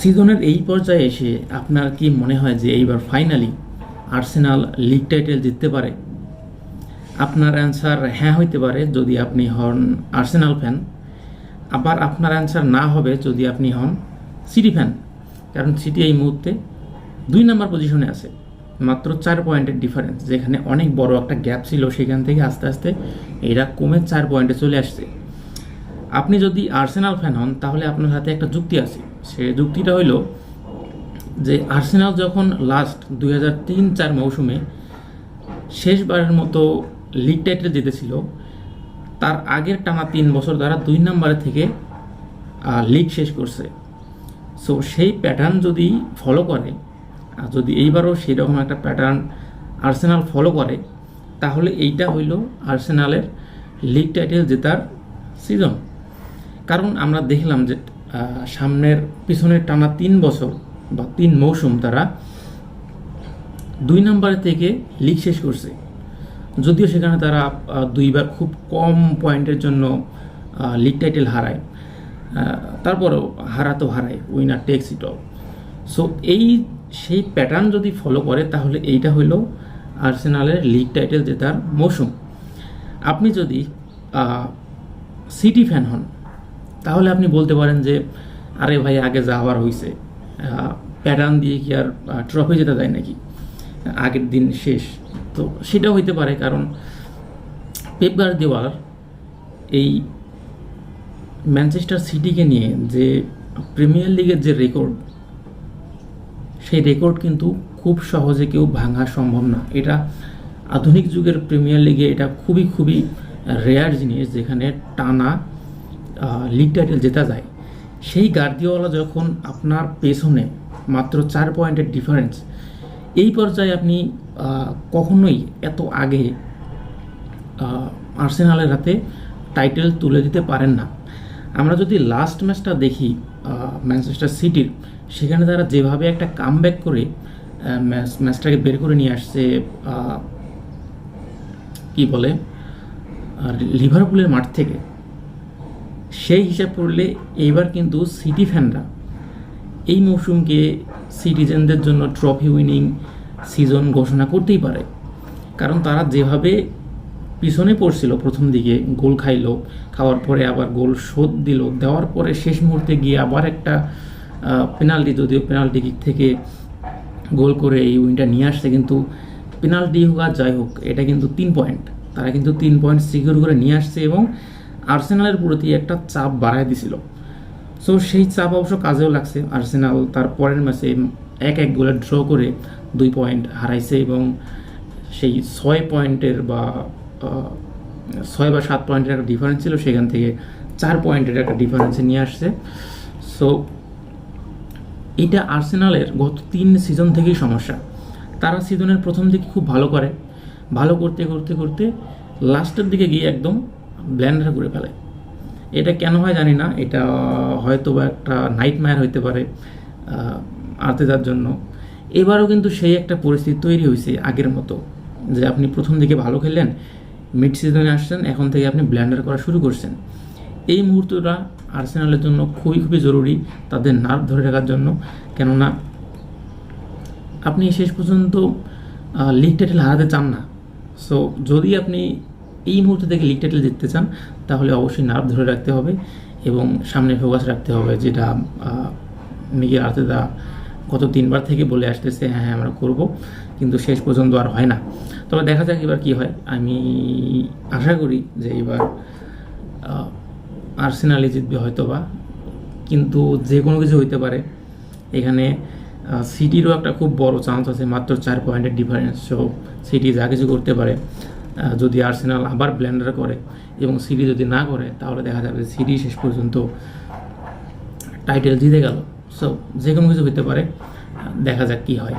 সিজনের এই পর্যায়ে এসে আপনার কি মনে হয় যে এইবার ফাইনালি আর্সেনাল লিগ টাইটেল জিততে পারে? আপনার অ্যান্সার হ্যাঁ হইতে পারে যদি আপনি হন আর্সেনাল ফ্যান, আবার আপনার অ্যান্সার না হবে যদি আপনি হন সিটি ফ্যান। কারণ সিটি এই মুহূর্তে 2 নম্বর পজিশনে আছে, মাত্র 4 পয়েন্টের ডিফারেন্স। যেখানে অনেক বড় একটা গ্যাপ ছিল সেখান থেকে আস্তে আস্তে এরা কমে 4 পয়েন্টে চলে আসছে। আপনি যদি আর্সেনাল ফ্যান হন তাহলে আপনার হাতে একটা যুক্তি আছে। সে যুক্তিটা হইল যে আর্সেনাল যখন লাস্ট 2003-04 মৌসুমে শেষবারের মতো লিগ টাইটেল জিতেছিল, তার আগের টানা 3 বছর তারা 2 নম্বরে থেকে লিগ শেষ করছে। সো সেই প্যাটার্ন যদি ফলো করে, যদি এইবারও সেরকম একটা প্যাটার্ন আর্সেনাল ফলো করে, তাহলে এইটা হইল আর্সেনালের লিগ টাইটেল জেতার সিজন। কারণ আমরা দেখলাম যে সামনের পিছনের টানা 3 বছর বা 3 মৌসুম তারা 2 নম্বরে থেকে লিগ শেষ করছে। যদিও সেখানে তারা 2বার খুব কম পয়েন্টের জন্য লিগ টাইটেল হারায়, তারপরেও হারায়, winner takes it all. So সেই প্যাটার্ন যদি ফলো করে তাহলে এইটা হইল আর্সেনালের লিগ টাইটেল জেতার মৌসুম। আপনি যদি সিটি ফ্যান হন তাহলে আপনি বলতে পারেন যে আরে ভাই, আগে যা হওয়ার হয়েছে, প্যাটার্ন দিয়ে কি আর ট্রফি জেতা যায় নাকি, আগের দিন শেষ। তো সেটাও হইতে পারে, কারণ পেপ গার্দিওলার এই ম্যানচেস্টার সিটিকে নিয়ে যে প্রিমিয়ার লিগের যে রেকর্ড, সেই রেকর্ড কিন্তু খুব সহজে কেউ ভাঙা সম্ভব না। এটা আধুনিক যুগের প্রিমিয়ার লিগে এটা খুবই খুবই রেয়ার জিনিস যেখানে টানা লিগ টাইটেল জেতা যায়। সেই গার্দিওলা যখন আপনার পেছনে মাত্র 4 পয়েন্টের ডিফারেন্স, এই পর্যায়ে আপনি কখনোই এত আগে আর্সেনালের হাতে টাইটেল তুলে দিতে পারেন না। আমরা যদি লাস্ট ম্যাচটা দেখি ম্যানচেস্টার সিটির, সেখানে তারা যেভাবে একটা কামব্যাক করে ম্যাচটাকে বের করে নিয়ে আসছে, কি বলে, লিভারপুলের মাঠ থেকে, সেই হিসাব করলে এইবার কিন্তু সিটি ফ্যানরা এই মৌসুমকে সিটিজেনদের জন্য ট্রফি উইনিং সিজন ঘোষণা করতেই পারে। কারণ তারা যেভাবে পিছনে পড়ছিল, প্রথম দিকে গোল খাওয়ার পরে আবার গোল শোধ দেওয়ার পরে শেষ মুহূর্তে গিয়ে আবার একটা পেনাল্টি, যদিও পেনাল্টি কিক থেকে গোল করে এই উইনটা নিয়ে আসছে, কিন্তু পেনাল্টি হোক আর যাই হোক, এটা কিন্তু 3 পয়েন্ট, তারা কিন্তু 3 পয়েন্ট সিকিউর করে নিয়ে আসছে এবং আর্সেনালের প্রতি একটা চাপ বাড়ায় দিছিল। সো সেই চাপ অবশ্য কাজেও লাগছে। আর্সেনাল তার পরের ম্যাচে 1-1 গোলে ড্র করে 2 পয়েন্ট হারাইছে এবং সেই 6 পয়েন্টের বা 6 বা 7 পয়েন্টের একটা ডিফারেন্স ছিল, সেখান থেকে 4 পয়েন্টের একটা ডিফারেন্সে নিয়ে আসছে। সো এটা আর্সেনালের গত 3 সিজন থেকেই সমস্যা। তারা সিজনের প্রথম দিকে খুব ভালো করতে লাস্টের দিকে গিয়ে একদম ব্ল্যান্ডার করে ফেলে। এটা কেন হয় জানি না, এটা হয়তো বা একটা নাইটমেয়ার হইতে পারে আর্তেতার জন্য। এবারও কিন্তু সেই একটা পরিস্থিতি তৈরি হয়েছে আগের মতো, যে আপনি প্রথম দিকে ভালো খেললেন, মিড সিজনে আসছেন, এখন থেকে আপনি ব্ল্যান্ডার করা শুরু করছেন। এই মুহূর্তটা আর্সেনালের জন্য খুবই খুবই জরুরি, তাদের নার্ভ ধরে রাখার জন্য। কেননা আপনি শেষ পর্যন্ত লিগ টাইটেল হারাতে চান না। সো যদি আপনি এই মুহূর্তে থেকে লিগ টাইটেল জিততে চান তাহলে অবশ্যই নার্ভ ধরে রাখতে হবে এবং সামনে ফোকাস রাখতে হবে, যেটা মিকেল আর্তেতা গত 3বার থেকে বলে আসতেছে হ্যাঁ আমরা করব, কিন্তু শেষ পর্যন্ত আর হয় না। তবে দেখা যাক এবার কী হয়। আমি আশা করি যে এবার আর্সেনালই জিতবে হয়তো বা, কিন্তু যে কোনো কিছু হইতে পারে। এখানে সিটিরও একটা খুব বড় চান্স আছে, মাত্র 4 পয়েন্টের ডিফারেন্স। সো সিটি যা কিছু করতে পারে। যদি আর্সেনাল আবার ব্ল্যান্ডার করে এবং সিটি যদি না করে, তাহলে দেখা যাবে সিটি শেষ পর্যন্ত টাইটেল জিতে গেল। সো যে কোনো কিছু হতে পারে, দেখা যাক কী হয়।